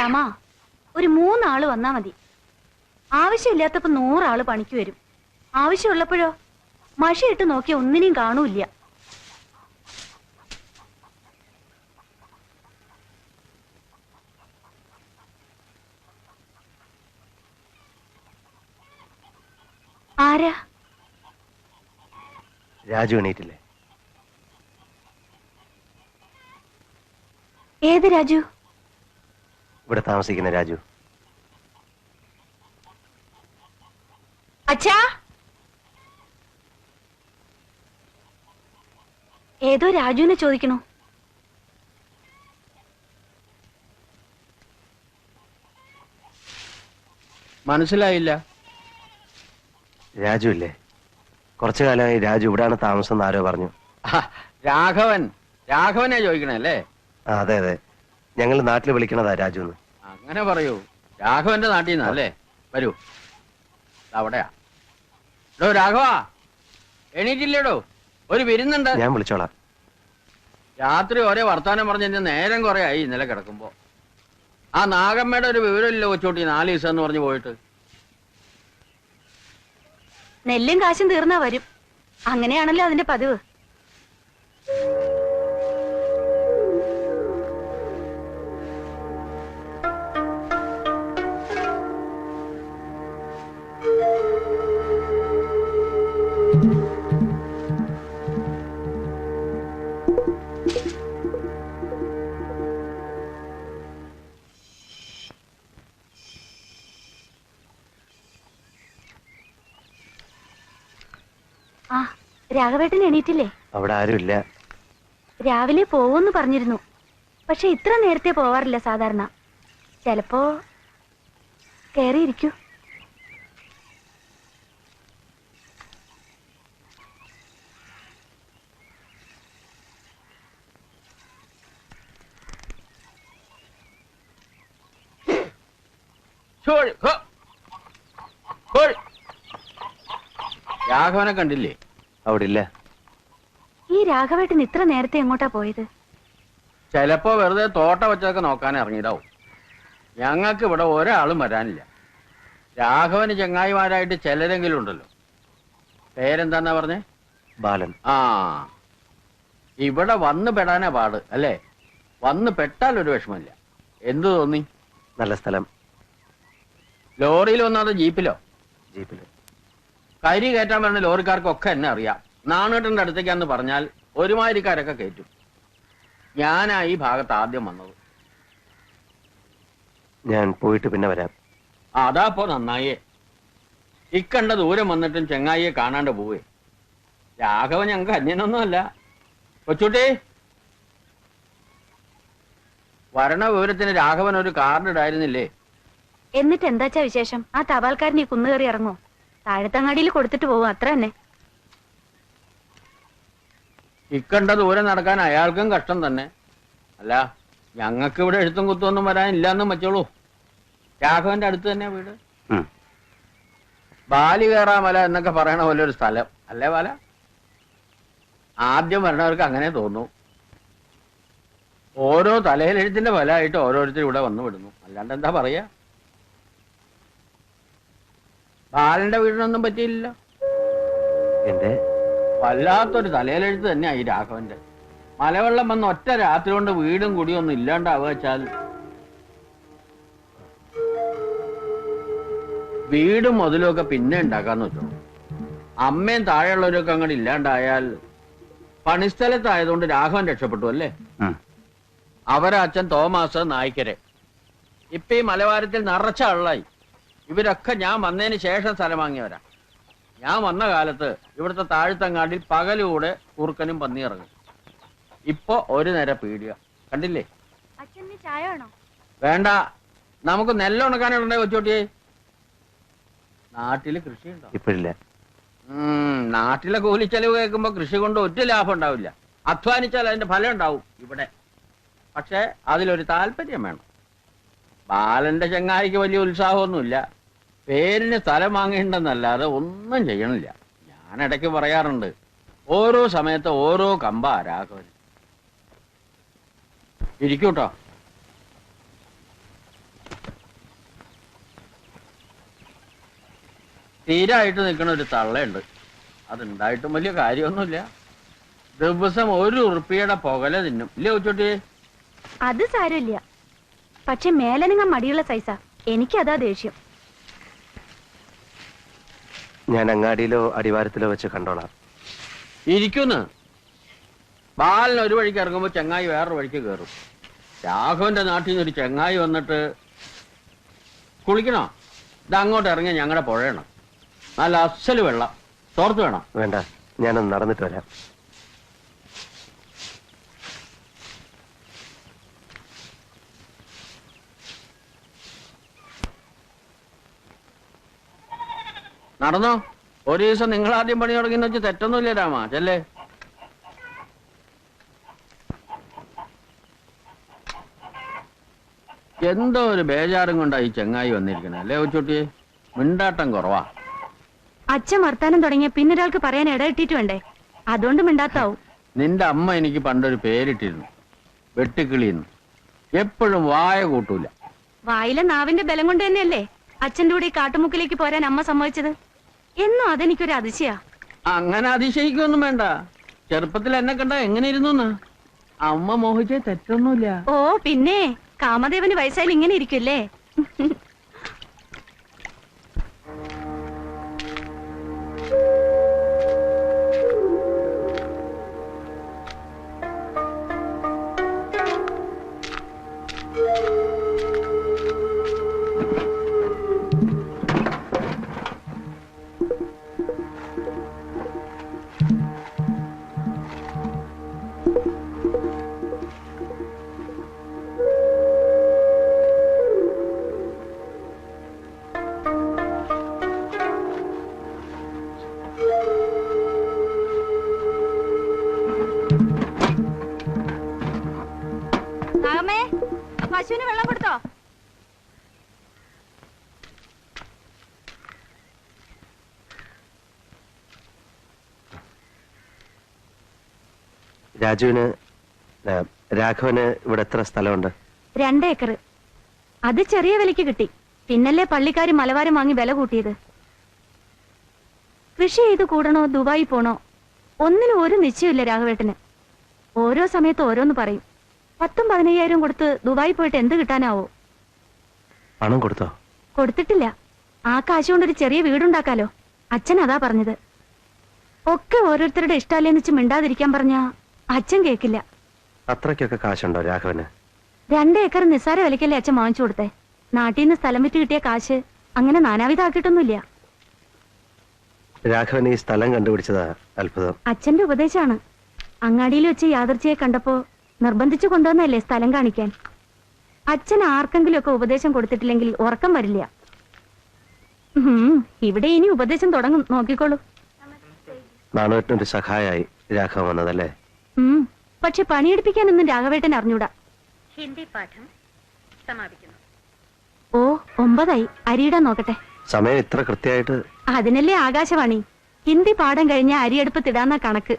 രാമ, ഒരു 3 ആള് വന്നാ മതി. ആവശ്യമില്ലാത്തപ്പോ 100 ആള് പണിക്ക് വരും. ആവശ്യമുള്ളപ്പോഴോ മഷിയിട്ട് നോക്കിയ ഒന്നിനെയും കാണൂല്ല. ആരാ? രാജു എണീറ്റില്ലേ? ഏത് രാജു? ഇവിടെ താമസിക്കുന്ന രാജു. അച്ഛാ, ഏതോ രാജുവിനെ ചോദിക്കണു. മനസ്സിലായില്ല. രാജു ഇല്ലേ? കുറച്ചു കാലമായി രാജു ഇവിടാണ് താമസം ആരോ പറഞ്ഞു. രാഘവനെ ചോദിക്കണല്ലേ? അതെ അതെ, ഞങ്ങൾ നാട്ടിൽ വിളിക്കണതാ രാജു എന്ന്. അങ്ങനെ പറയൂ. രാഘവന്റെ നാട്ടിൽ നിന്നല്ലേ? വരൂ, അവിടെയാ. ഡോ രാഘവ, എണീറ്റില്ലേടോ? ഒരു വിരുന്നുണ്ട്. ഞാൻ വിളിച്ചോളാം. രാത്രി ഒരേ വർത്താനം പറഞ്ഞ നേരം കുറെ ആയി ഇന്നലെ കിടക്കുമ്പോ. ആ നാഗമ്മയുടെ ഒരു വിവരമില്ല കൊച്ചോട്ടി, 4 ദിവസം എന്ന് പറഞ്ഞു പോയിട്ട്. നെല്ലും കാശും തീർന്നാ വരും. അങ്ങനെയാണല്ലോ അതിന്റെ പതിവ്. ആ, രാഘവേട്ടൻ എണീറ്റില്ലേ? അവിടെ ആരുമില്ല. രാവിലെ പോവെന്ന് പറഞ്ഞിരുന്നു. പക്ഷെ ഇത്ര നേരത്തെ പോവാറില്ല സാധാരണ. ചിലപ്പോ കേറിയിരിക്കൂ. രാഘവനെ കണ്ടില്ലേ? അവിടെ ഇല്ല. ഈ രാഘവേട്ടൻ ഇത്ര നേരത്തെ എങ്ങോട്ടാ പോയത്? ചിലപ്പോ വെറുതെ തോട്ട വെച്ചതൊക്കെ നോക്കാൻ ഇറങ്ങിയതാവും. ഞങ്ങൾക്ക് ഇവിടെ ഒരാളും വരാനില്ല. രാഘവന് ചങ്ങായിമാരായിട്ട് ചിലരെങ്കിലും ഉണ്ടല്ലോ. പേരെന്താന്നാ പറഞ്ഞേ? ബാലൻ. ആ, ഇവിടെ വന്ന് പെടാനാ പാട് അല്ലേ? വന്ന് പെട്ടാൽ ഒരു വിഷമമില്ല. എന്തു തോന്നി? നല്ല സ്ഥലം. ലോറിയിൽ വന്നാതോ ജീപ്പിലോ? ജീപ്പില്. കരി കയറ്റാൻ പറഞ്ഞ ലോറിക്കാർക്കൊക്കെ എന്നെ അറിയാം. നാണേട്ടന്റെ അടുത്തേക്കാന്ന് പറഞ്ഞാൽ ഒരുമാതിരിക്കാരൊക്കെ കയറ്റും. ഞാനാ ഈ ഭാഗത്ത് ആദ്യം വന്നത്. ഞാൻ പോയിട്ട് പിന്നെ വരാം. അതാപ്പോ നന്നായേ. ഇക്കണ്ട ദൂരം വന്നിട്ടും ചെങ്ങായിയെ കാണാണ്ട് പോവേ. രാഘവൻ ഞങ്ങൾക്ക് അന്യനൊന്നുമല്ല. കൊച്ചുട്ടി, വരണ വിവരത്തിന് രാഘവൻ ഒരു കാർഡ് ഇടായിരുന്നില്ലേ? എന്നിട്ട് എന്താച്ചാ വിശേഷം? ആ തപാൽക്കാരൻ ഈ കുന്നു കയറി ഇറങ്ങോ? താഴത്തങ്ങാടിയിൽ കൊടുത്തിട്ട് പോകും, അത്ര തന്നെ. ഇക്കണ്ട ദൂരം നടക്കാൻ അയാൾക്കും കഷ്ടം തന്നെ. അല്ല, ഞങ്ങൾക്ക് ഇവിടെ എഴുത്തും കുത്തൊന്നും വരാനില്ലാന്നും വെച്ചോളൂ. രാഘവന്റെ അടുത്ത് തന്നെ വീട്. ബാലികേറാമല എന്നൊക്കെ പറയണ പോലെ ഒരു സ്ഥലം അല്ലേ ബാല? ആദ്യം വരണവർക്ക് അങ്ങനെ തോന്നൂ. ഓരോ തലയിലെഴുത്തിന്റെ ഫലമായിട്ട് ഓരോരുത്തരും ഇവിടെ വന്നു വിടുന്നു. അല്ലാണ്ട് എന്താ പറയാ? ബാലന്റെ വീടിനൊന്നും പറ്റിയില്ല. എന്റെ വല്ലാത്തൊരു തലയിലെഴുത്ത് തന്നെയായി രാഘവന്റെ. മലവെള്ളം വന്ന് ഒറ്റ രാത്രി കൊണ്ട് വീടും കുടിയും ഒന്നും ഇല്ലാണ്ടാവുക വെച്ചാൽ, വീടും മുതലും ഒക്കെ പിന്നെ ഉണ്ടാക്കാന്ന് വെച്ചോ. അമ്മയും താഴെയുള്ളവരൊക്കെ അങ്ങോട്ട് ഇല്ലാണ്ടായാൽ, പണിസ്ഥലത്തായതുകൊണ്ട് രാഘവൻ രക്ഷപ്പെട്ടു അല്ലേ? അവരെ അച്ഛൻ തോമാസ് നായ്ക്കരെ. ഇപ്പൊ ഈ മലവാരത്തിൽ നിറച്ച ആളായി. ഇവരൊക്കെ ഞാൻ വന്നതിന് ശേഷം സ്ഥലം വാങ്ങിയവരാ. ഞാൻ വന്ന കാലത്ത് ഇവിടുത്തെ താഴ്ത്തങ്ങാടിൽ പകലൂടെ കുറുക്കനും പന്നി ഇറങ്ങും. ഇപ്പൊ ഒരു നേര പീടിക കണ്ടില്ലേ? ചായ വേണോ? വേണ്ട, നമുക്ക് നെല്ലുണക്കാനുണ്ടേ കൊച്ചോട്ടിയെ. നാട്ടില് കൃഷിയുണ്ടോ? ഇപ്പോഴില്ല. നാട്ടിലെ കൂലിച്ചെലവ് കേൾക്കുമ്പോ കൃഷി കൊണ്ട് ഒറ്റ ലാഭം ഉണ്ടാവില്ല. അധ്വാനിച്ചാൽ അതിന്റെ ഫലം ഉണ്ടാവും ഇവിടെ. പക്ഷെ അതിലൊരു താല്പര്യം വേണം. ബാലന്റെ ചങ്ങായിക്ക് വലിയ ഉത്സാഹമൊന്നുമില്ല. പേരിന് സ്ഥലം വാങ്ങേണ്ടെന്നല്ലാതെ ഒന്നും ചെയ്യണില്ല. ഞാൻ ഇടയ്ക്ക് പറയാറുണ്ട്, ഓരോ സമയത്ത് ഓരോ കമ്പാ രാഘവൻ. ഇരിക്കൂട്ടോ. തീരായിട്ട് നിൽക്കണ ഒരു തള്ളയുണ്ട്. അതുണ്ടായിട്ടും വലിയ കാര്യമൊന്നുമില്ല. ദിവസം 1 ഉറുപ്പിയുടെ പുകല തിന്നും ഇല്ലേ ഉച്ചോട്ടി? അത് സാരമില്ല. പക്ഷെ മേലനങ്ങ മടിയുള്ള സൈസാ. എനിക്കതാ ദേഷ്യം. ഞാൻ അങ്ങാടിയിലോ അടിവാരത്തിലോ വെച്ച് കണ്ടോളാം. ഇരിക്കുന്നു. ബാലൻ ഒരു വഴിക്ക് ഇറങ്ങുമ്പോ ചെങ്ങായി വേറൊരു വഴിക്ക് കയറും. രാഘവന്റെ നാട്ടിൽ നിന്ന് ഒരു ചെങ്ങായി വന്നിട്ട് കുളിക്കണോ, ഇത് അങ്ങോട്ട് ഇറങ്ങി ഞങ്ങളുടെ പുഴയാണ്, നല്ല അസല് വെള്ളം, തോർത്ത് വേണം. വേണ്ട, ഞാനൊന്ന് നടന്നിട്ട് വരാം. നടന്നോ. ഒരു ദിവസം നിങ്ങൾ ആദ്യം പണി തുടങ്ങിയെന്ന് വെച്ച് തെറ്റൊന്നുമില്ല രാമ. ചെല്ലേ. എന്തോ ഒരു ബേജാറും കൊണ്ടാ ഈ ചെങ്ങായി വന്നിരിക്കണേ അല്ലേ ഉച്ചോട്ടിയെ? മിണ്ടാട്ടം കുറവാ. അച്ഛൻ വർത്താനം തുടങ്ങിയ പിന്നൊരാൾക്ക് പറയാൻ ഇടയിട്ടിട്ട് വേണ്ടേ? അതുകൊണ്ട് മിണ്ടാത്താവും. നിന്റെ അമ്മ എനിക്ക് പണ്ടൊരു പേരിട്ടിരുന്നു, വെട്ടുക്കിളിന്ന്. എപ്പോഴും വായ കൂട്ടൂല. വായിലെ നാവിന്റെ ബലം കൊണ്ട് തന്നെയല്ലേ അച്ഛന്റെ കൂടെ ഈ കാട്ടുമുക്കിലേക്ക് പോരാൻ അമ്മ സമ്മതിച്ചത്. എന്നും അതെനിക്കൊരു അതിശയാ. അങ്ങനെ അതിശയിക്കൊന്നും വേണ്ട. ചെറുപ്പത്തിൽ എന്നെ കണ്ട എങ്ങനെ ഇരുന്നു? അമ്മ മോഹിച്ചേ തെറ്റൊന്നുമില്ല. ഓ പിന്നെ കാമദേവന് വയസ്സായാലും ഇങ്ങനെ ഇരിക്കുമല്ലേ? പശുവിന് വെള്ളം കൊടുത്തോ? രാഘവന് ഇവിടെ എത്ര സ്ഥലമുണ്ട്? 2 ഏക്കർ. അത് ചെറിയ വിലക്ക് കിട്ടി. പിന്നല്ലേ പള്ളിക്കാര് മലവാരം വാങ്ങി വില കൂട്ടിയത്. കൃഷി ചെയ്ത് കൂടണോ ദുബായി പോണോ ഒന്നിനും ഒരു നിശ്ചയമില്ല രാഘവേട്ടന്. ഓരോ സമയത്ത് ഓരോന്ന് പറയും. 10,000-15,000 കൊടുത്ത് ദുബായി പോയിട്ട് എന്ത് കിട്ടാനാവോ? പണം കൊടുത്തോ? കൊടുത്തിട്ടില്ല. ആ കാശ് കൊണ്ടൊരു ചെറിയ വീടുണ്ടാക്കാലോ. അച്ഛൻ അതാ പറഞ്ഞത്. ഒക്കെ ഓരോരുത്തരുടെ ഇഷ്ടമല്ലേന്ന് വെച്ച് മിണ്ടാതിരിക്കാൻ പറഞ്ഞാ അച്ഛൻ കേക്കില്ല. അത്രയ്ക്കൊക്കെ കാശുണ്ടോ രാഘവന്? 2 ഏക്കർ നിസ്സാര വിലക്കല്ലേ അച്ഛൻ വാങ്ങിച്ചു കൊടുത്തേ. നാട്ടിൽ നിന്ന് സ്ഥലം വിറ്റ് കിട്ടിയ കാശ് അങ്ങനെ നാനാവിധാക്കിയിട്ടൊന്നുമില്ല. രാഘവൻ ഈ സ്ഥലം കണ്ടുപിടിച്ചതാ അത്ഭുതം. അച്ഛന്റെ ഉപദേശമാണ്. അങ്ങാടിയിൽ വെച്ച് യാദർച്ചയെ കണ്ടപ്പോ നിർബന്ധിച്ചു കൊണ്ടുവന്നല്ലേ സ്ഥലം കാണിക്കാൻ. അച്ഛൻ ആർക്കെങ്കിലും ഒക്കെ ഉപദേശം കൊടുത്തിട്ടില്ലെങ്കിൽ ഉറക്കം വരില്ല. ഇവിടെ ഇനി ഉപദേശം തുടങ്ങും, നോക്കിക്കോളൂ. നാണുവേട്ടനൊരു സഹായായി രാഘവൻ വന്നതല്ലേ? പക്ഷെ പണിയെടുപ്പിക്കാനൊന്നും രാഘവേട്ടൻ അറിഞ്ഞൂടാ. ഹിന്ദി പാഠം സമാപിക്കുന്നു. ഓ 9 അരിയിടാൻ നോക്കട്ടെ. സമയം ഇത്ര കൃത്യമായിട്ട്? അതിനല്ലേ ആകാശവാണി. ഹിന്ദി പാഠം കഴിഞ്ഞ അരിയെടുപ്പത്തിടാന്ന കണക്ക്.